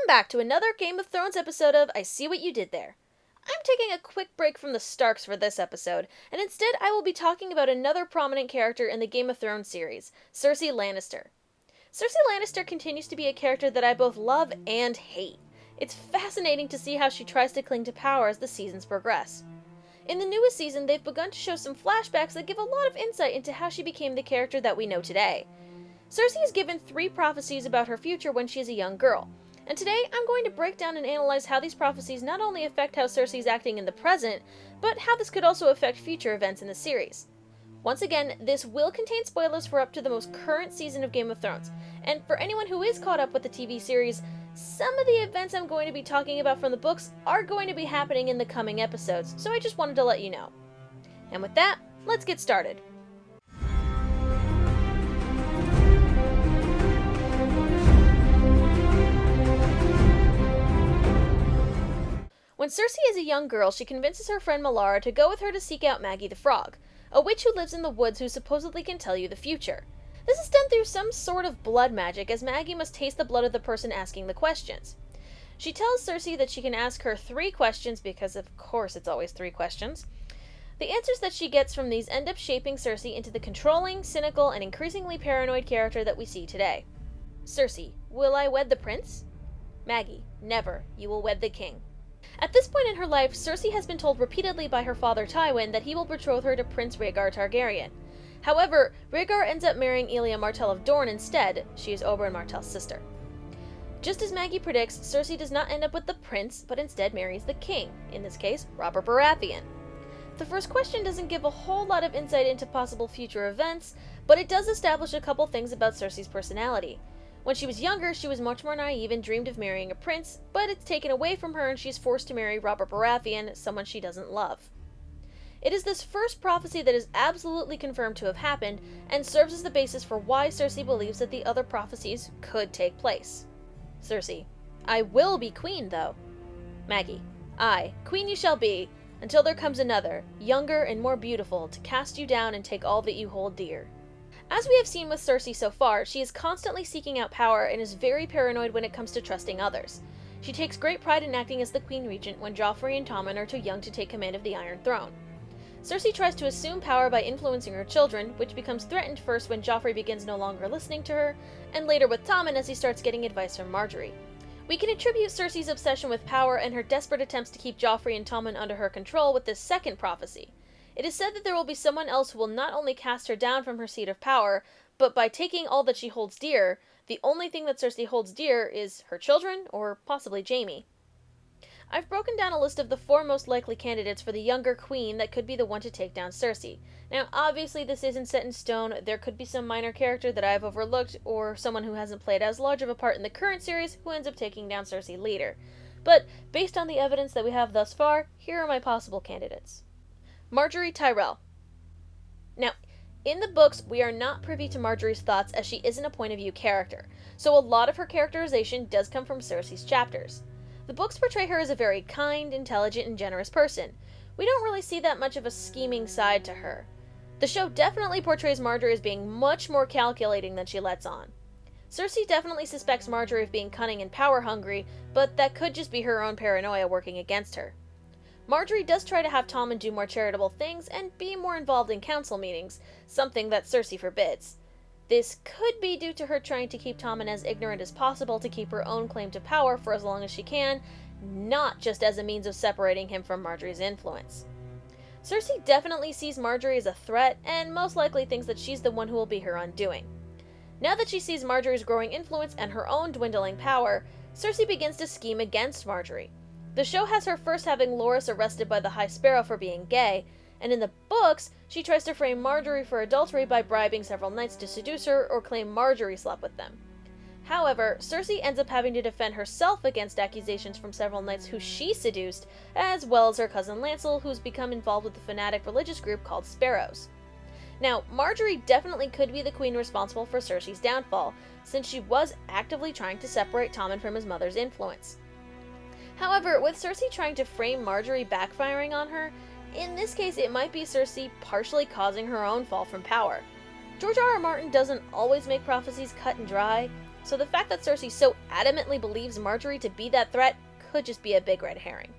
Welcome back to another Game of Thrones episode of I See What You Did There. I'm taking a quick break from the Starks for this episode, and instead I will be talking about another prominent character in the Game of Thrones series, Cersei Lannister. Cersei Lannister continues to be a character that I both love and hate. It's fascinating to see how she tries to cling to power as the seasons progress. In the newest season, they've begun to show some flashbacks that give a lot of insight into how she became the character that we know today. Cersei is given 3 prophecies about her future when she is a young girl, and today I'm going to break down and analyze how these prophecies not only affect how Cersei is acting in the present, but how this could also affect future events in the series. Once again, this will contain spoilers for up to the most current season of Game of Thrones, and for anyone who is caught up with the TV series, some of the events I'm going to be talking about from the books are going to be happening in the coming episodes, so I just wanted to let you know. And with that, let's get started. When Cersei is a young girl, she convinces her friend Melara to go with her to seek out Maggy the Frog, a witch who lives in the woods who supposedly can tell you the future. This is done through some sort of blood magic, as Maggy must taste the blood of the person asking the questions. She tells Cersei that she can ask her 3 questions, because of course it's always 3 questions. The answers that she gets from these end up shaping Cersei into the controlling, cynical, and increasingly paranoid character that we see today. Cersei, will I wed the prince? Maggy, never, you will wed the king. At this point in her life, Cersei has been told repeatedly by her father Tywin that he will betroth her to Prince Rhaegar Targaryen. However, Rhaegar ends up marrying Arianne Martell of Dorne instead. She is Oberyn Martell's sister. Just as Maggy predicts, Cersei does not end up with the prince, but instead marries the king, in this case, Robert Baratheon. The first question doesn't give a whole lot of insight into possible future events, but it does establish a couple things about Cersei's personality. When she was younger, she was much more naive and dreamed of marrying a prince, but it's taken away from her and she's forced to marry Robert Baratheon, someone she doesn't love. It is this first prophecy that is absolutely confirmed to have happened, and serves as the basis for why Cersei believes that the other prophecies could take place. Cersei, I will be queen, though. Maggy, aye, queen you shall be, until there comes another, younger and more beautiful, to cast you down and take all that you hold dear. As we have seen with Cersei so far, she is constantly seeking out power and is very paranoid when it comes to trusting others. She takes great pride in acting as the Queen Regent when Joffrey and Tommen are too young to take command of the Iron Throne. Cersei tries to assume power by influencing her children, which becomes threatened first when Joffrey begins no longer listening to her, and later with Tommen as he starts getting advice from Margaery. We can attribute Cersei's obsession with power and her desperate attempts to keep Joffrey and Tommen under her control with this second prophecy. It is said that there will be someone else who will not only cast her down from her seat of power, but by taking all that she holds dear, the only thing that Cersei holds dear is her children, or possibly Jaime. I've broken down a list of the 4 most likely candidates for the younger queen that could be the one to take down Cersei. Now, obviously this isn't set in stone, there could be some minor character that I've overlooked, or someone who hasn't played as large of a part in the current series who ends up taking down Cersei later. But, based on the evidence that we have thus far, here are my possible candidates. Margaery Tyrell. Now, in the books, we are not privy to Margaery's thoughts as she isn't a point-of-view character, so a lot of her characterization does come from Cersei's chapters. The books portray her as a very kind, intelligent, and generous person. We don't really see that much of a scheming side to her. The show definitely portrays Margaery as being much more calculating than she lets on. Cersei definitely suspects Margaery of being cunning and power-hungry, but that could just be her own paranoia working against her. Margaery does try to have Tommen do more charitable things and be more involved in council meetings, something that Cersei forbids. This could be due to her trying to keep Tommen as ignorant as possible to keep her own claim to power for as long as she can, not just as a means of separating him from Margaery's influence. Cersei definitely sees Margaery as a threat, and most likely thinks that she's the one who will be her undoing. Now that she sees Margaery's growing influence and her own dwindling power, Cersei begins to scheme against Margaery. The show has her first having Loras arrested by the High Sparrow for being gay, and in the books, she tries to frame Margaery for adultery by bribing several knights to seduce her or claim Margaery slept with them. However, Cersei ends up having to defend herself against accusations from several knights who she seduced, as well as her cousin Lancel, who's become involved with the fanatic religious group called Sparrows. Now, Margaery definitely could be the queen responsible for Cersei's downfall, since she was actively trying to separate Tommen from his mother's influence. However, with Cersei trying to frame Margaery backfiring on her, in this case it might be Cersei partially causing her own fall from power. George R.R. Martin doesn't always make prophecies cut and dry. So the fact that Cersei so adamantly believes Margaery to be that threat could just be a big red herring.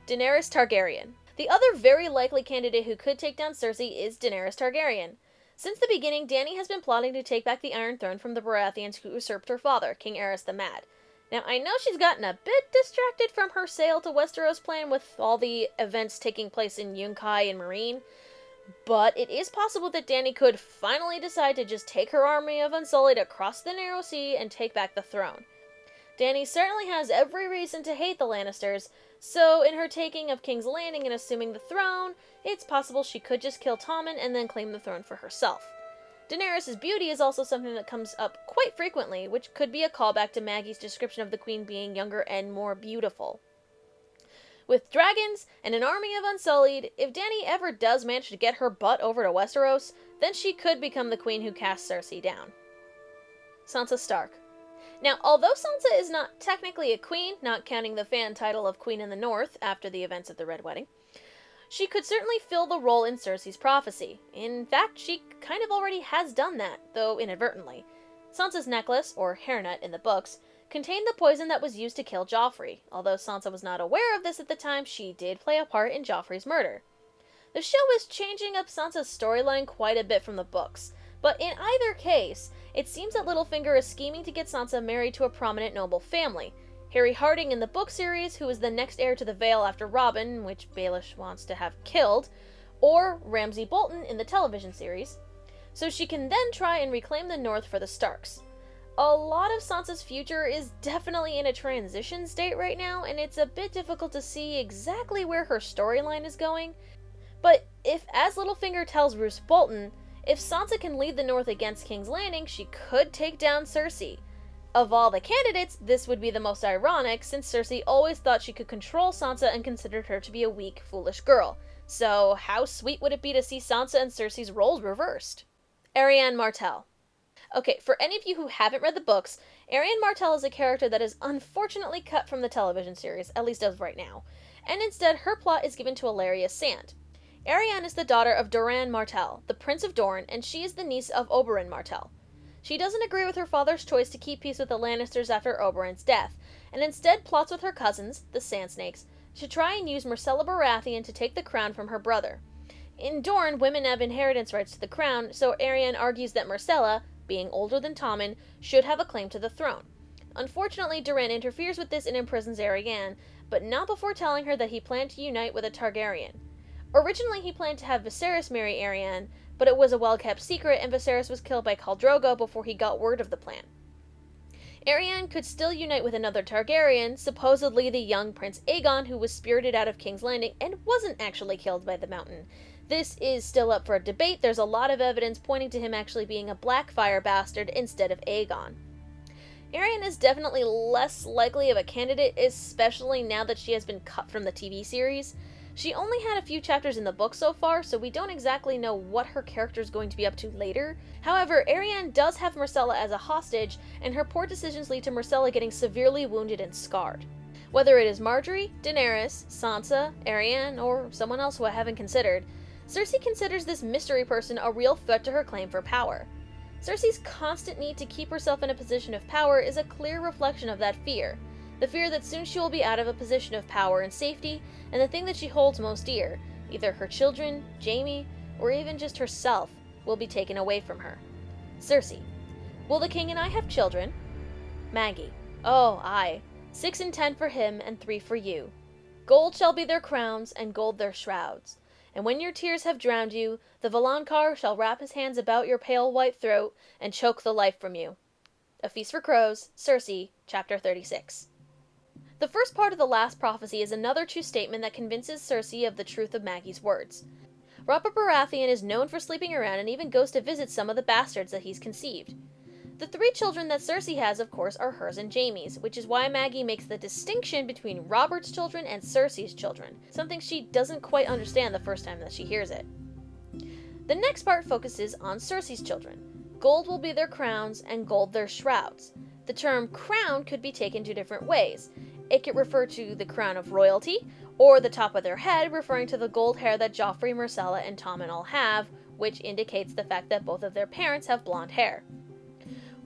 Daenerys Targaryen. The other very likely candidate who could take down Cersei is Daenerys Targaryen. Since the beginning, Dany has been plotting to take back the Iron Throne from the Baratheons who usurped her father, King Aerys the Mad. Now, I know she's gotten a bit distracted from her sail to Westeros plan with all the events taking place in Yunkai and Meereen, but it is possible that Dany could finally decide to just take her army of Unsullied across the Narrow Sea and take back the throne. Dany certainly has every reason to hate the Lannisters, so in her taking of King's Landing and assuming the throne, it's possible she could just kill Tommen and then claim the throne for herself. Daenerys' beauty is also something that comes up quite frequently, which could be a callback to Maggie's description of the queen being younger and more beautiful. With dragons and an army of Unsullied, if Dany ever does manage to get her butt over to Westeros, then she could become the queen who casts Cersei down. Sansa Stark. Now, although Sansa is not technically a queen, not counting the fan title of Queen in the North after the events of the Red Wedding, she could certainly fill the role in Cerseis Prophecy. In fact, she kind of already has done that, though inadvertently. Sansa's necklace, or hairnet in the books, contained the poison that was used to kill Joffrey. Although Sansa was not aware of this at the time, she did play a part in Joffrey's murder. The show is changing up Sansa's storyline quite a bit from the books, but in either case, it seems that Littlefinger is scheming to get Sansa married to a prominent noble family. Harry Harding in the book series, who is the next heir to the Vale after Robin, which Baelish wants to have killed, or Ramsay Bolton in the television series, so she can then try and reclaim the North for the Starks. A lot of Sansa's future is definitely in a transition state right now, and it's a bit difficult to see exactly where her storyline is going, but if, as Littlefinger tells Roose Bolton, if Sansa can lead the North against King's Landing, she could take down Cersei. Of all the candidates, this would be the most ironic, since Cersei always thought she could control Sansa and considered her to be a weak, foolish girl. So how sweet would it be to see Sansa and Cersei's roles reversed? Arianne Martell. Okay, for any of you who haven't read the books, Arianne Martell is a character that is unfortunately cut from the television series, at least as of right now, and instead her plot is given to Ellaria Sand. Arianne is the daughter of Doran Martell, the Prince of Dorne, and she is the niece of Oberyn Martell. She doesn't agree with her father's choice to keep peace with the Lannisters after Oberyn's death, and instead plots with her cousins, the Sand Snakes, to try and use Myrcella Baratheon to take the crown from her brother. In Dorne, women have inheritance rights to the crown, so Arianne argues that Myrcella, being older than Tommen, should have a claim to the throne. Unfortunately, Doran interferes with this and imprisons Arianne, but not before telling her that he planned to unite with a Targaryen. Originally, he planned to have Viserys marry Arianne, but it was a well-kept secret, and Viserys was killed by Khal Drogo before he got word of the plan. Arianne could still unite with another Targaryen, supposedly the young Prince Aegon, who was spirited out of King's Landing and wasn't actually killed by the Mountain. This is still up for a debate. There's a lot of evidence pointing to him actually being a Blackfyre bastard instead of Aegon. Arianne is definitely less likely of a candidate, especially now that she has been cut from the TV series. She only had a few chapters in the book so far, so we don't exactly know what her character is going to be up to later. However, Arianne does have Myrcella as a hostage, and her poor decisions lead to Myrcella getting severely wounded and scarred. Whether it is Margaery, Daenerys, Sansa, Arianne, or someone else who I haven't considered, Cersei considers this mystery person a real threat to her claim for power. Cersei's constant need to keep herself in a position of power is a clear reflection of that fear. The fear that soon she will be out of a position of power and safety, and the thing that she holds most dear, either her children, Jaime, or even just herself, will be taken away from her. Cersei. Will the king and I have children? Maggie. Oh, aye. 6 and 10 for him, and 3 for you. Gold shall be their crowns, and gold their shrouds. And when your tears have drowned you, the Valankar shall wrap his hands about your pale white throat, and choke the life from you. A Feast for Crows, Cersei, Chapter 36. The first part of the last prophecy is another true statement that convinces Cersei of the truth of Maggie's words. Robert Baratheon is known for sleeping around and even goes to visit some of the bastards that he's conceived. The 3 children that Cersei has, of course, are hers and Jaime's, which is why Maggie makes the distinction between Robert's children and Cersei's children, something she doesn't quite understand the first time that she hears it. The next part focuses on Cersei's children. Gold will be their crowns, and gold their shrouds. The term crown could be taken 2 different ways. It could refer to the crown of royalty, or the top of their head, referring to the gold hair that Joffrey, Myrcella, and Tommen all have, which indicates the fact that both of their parents have blonde hair.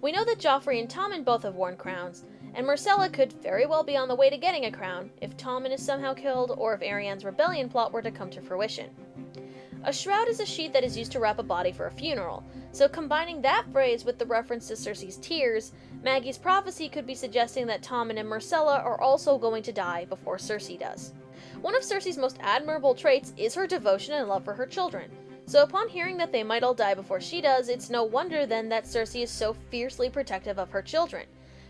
We know that Joffrey and Tommen both have worn crowns, and Myrcella could very well be on the way to getting a crown if Tommen is somehow killed or if Arianne's rebellion plot were to come to fruition. A shroud is a sheet that is used to wrap a body for a funeral, so combining that phrase with the reference to Cersei's tears, Maggies Prophecy could be suggesting that Tommen and Myrcella are also going to die before Cersei does. One of Cersei's most admirable traits is her devotion and love for her children, so upon hearing that they might all die before she does, it's no wonder then that Cersei is so fiercely protective of her children.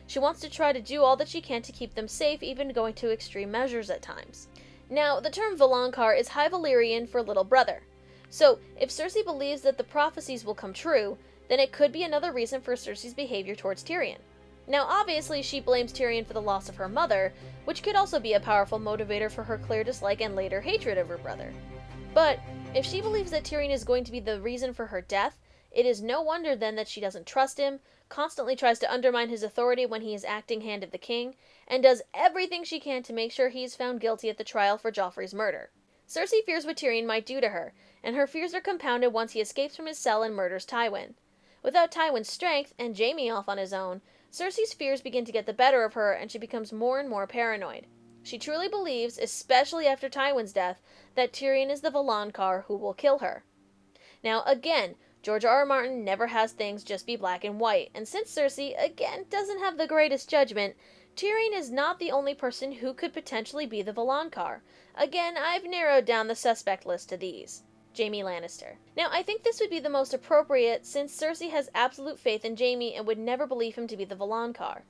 She wants to try to do all that she can to keep them safe, even going to extreme measures at times. Now, the term Valonqar is High Valyrian for little brother. So, if Cersei believes that the prophecies will come true, then it could be another reason for Cersei's behavior towards Tyrion. Now, obviously, she blames Tyrion for the loss of her mother, which could also be a powerful motivator for her clear dislike and later hatred of her brother. But, if she believes that Tyrion is going to be the reason for her death, it is no wonder then that she doesn't trust him, constantly tries to undermine his authority when he is acting hand of the king, and does everything she can to make sure he is found guilty at the trial for Joffrey's murder. Cersei fears what Tyrion might do to her, and her fears are compounded once he escapes from his cell and murders Tywin. Without Tywin's strength, and Jaime off on his own, Cersei's fears begin to get the better of her, and she becomes more and more paranoid. She truly believes, especially after Tywin's death, that Tyrion is the Valonqar who will kill her. Now, again, George R. R. Martin never has things just be black and white, and since Cersei, again, doesn't have the greatest judgment, Tyrion is not the only person who could potentially be the Valonqar. Again, I've narrowed down the suspect list to these. Jaime Lannister. Now, I think this would be the most appropriate since Cersei has absolute faith in Jaime and would never believe him to be the Valonqar.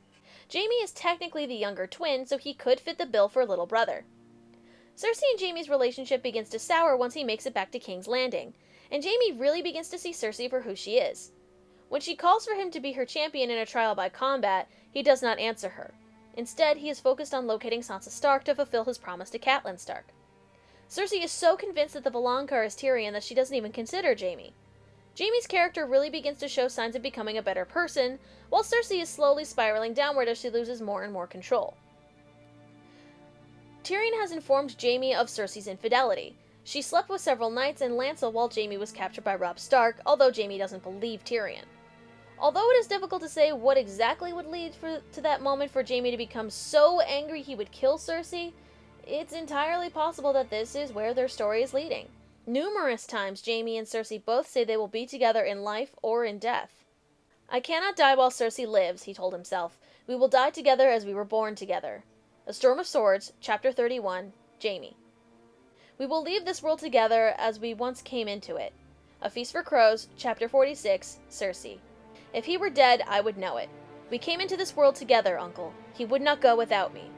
Jaime is technically the younger twin, so he could fit the bill for a little brother. Cersei and Jaime's relationship begins to sour once he makes it back to King's Landing, and Jaime really begins to see Cersei for who she is. When she calls for him to be her champion in a trial by combat, he does not answer her. Instead, he is focused on locating Sansa Stark to fulfill his promise to Catelyn Stark. Cersei is so convinced that the Valonqar is Tyrion that she doesn't even consider Jaime. Jaime's character really begins to show signs of becoming a better person, while Cersei is slowly spiraling downward as she loses more and more control. Tyrion has informed Jaime of Cersei's infidelity. She slept with several knights and Lancel while Jaime was captured by Robb Stark, although Jaime doesn't believe Tyrion. Although it is difficult to say what exactly would lead to that moment for Jaime to become so angry he would kill Cersei, it's entirely possible that this is where their story is leading. Numerous times Jaime and Cersei both say they will be together in life or in death. "I cannot die while Cersei lives," he told himself. "We will die together as we were born together." A Storm of Swords, Chapter 31, Jaime. "We will leave this world together as we once came into it." A Feast for Crows, Chapter 46, Cersei. "If he were dead, I would know it. We came into this world together, uncle. He would not go without me."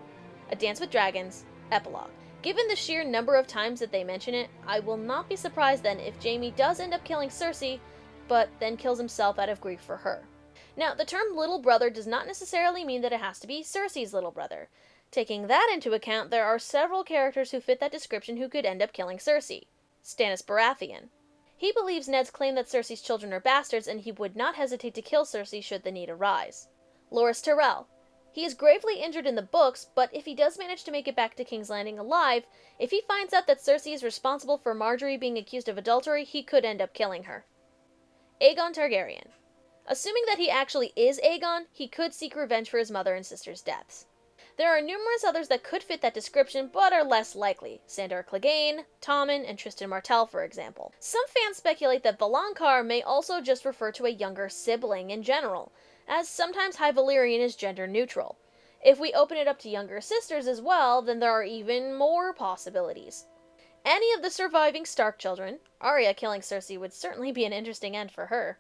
A Dance with Dragons, Epilogue. Given the sheer number of times that they mention it, I will not be surprised then if Jaime does end up killing Cersei, but then kills himself out of grief for her. Now, the term little brother does not necessarily mean that it has to be Cersei's little brother. Taking that into account, there are several characters who fit that description who could end up killing Cersei. Stannis Baratheon. He believes Ned's claim that Cersei's children are bastards, and he would not hesitate to kill Cersei should the need arise. Loras Tyrell. He is gravely injured in the books, but if he does manage to make it back to King's Landing alive, if he finds out that Cersei is responsible for Margaery being accused of adultery, he could end up killing her. Aegon Targaryen. Assuming that he actually is Aegon, he could seek revenge for his mother and sister's deaths. There are numerous others that could fit that description, but are less likely. Sandor Clegane, Tommen, and Tristan Martell, for example. Some fans speculate that Valonqar may also just refer to a younger sibling in general, as sometimes High Valyrian is gender neutral. If we open it up to younger sisters as well, then there are even more possibilities. Any of the surviving Stark children, Arya killing Cersei would certainly be an interesting end for her.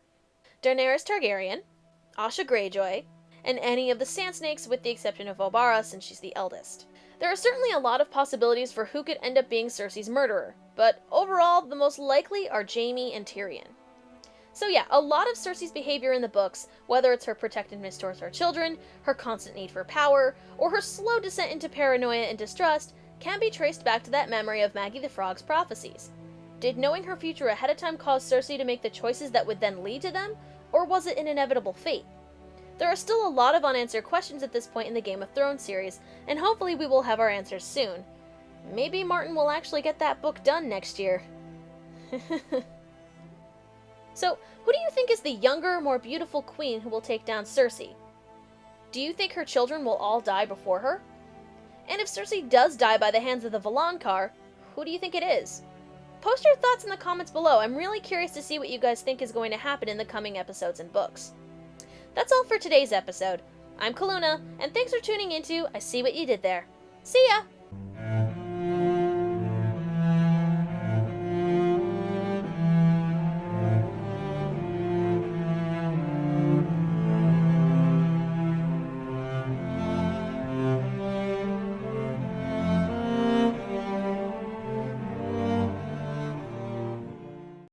Daenerys Targaryen, Asha Greyjoy, and any of the Sand Snakes with the exception of Obara since she's the eldest. There are certainly a lot of possibilities for who could end up being Cersei's murderer, but overall, the most likely are Jaime and Tyrion. So yeah, a lot of Cersei's behavior in the books, whether it's her protectiveness towards her children, her constant need for power, or her slow descent into paranoia and distrust, can be traced back to that memory of Maggy the Frog's prophecies. Did knowing her future ahead of time cause Cersei to make the choices that would then lead to them, or was it an inevitable fate? There are still a lot of unanswered questions at this point in the Game of Thrones series, and hopefully we will have our answers soon. Maybe Martin will actually get that book done next year. So, who do you think is the younger, more beautiful queen who will take down Cersei? Do you think her children will all die before her? And if Cersei does die by the hands of the Valonqar, who do you think it is? Post your thoughts in the comments below. I'm really curious to see what you guys think is going to happen in the coming episodes and books. That's all for today's episode. I'm Calluna, and thanks for tuning into I See What You Did There. See ya!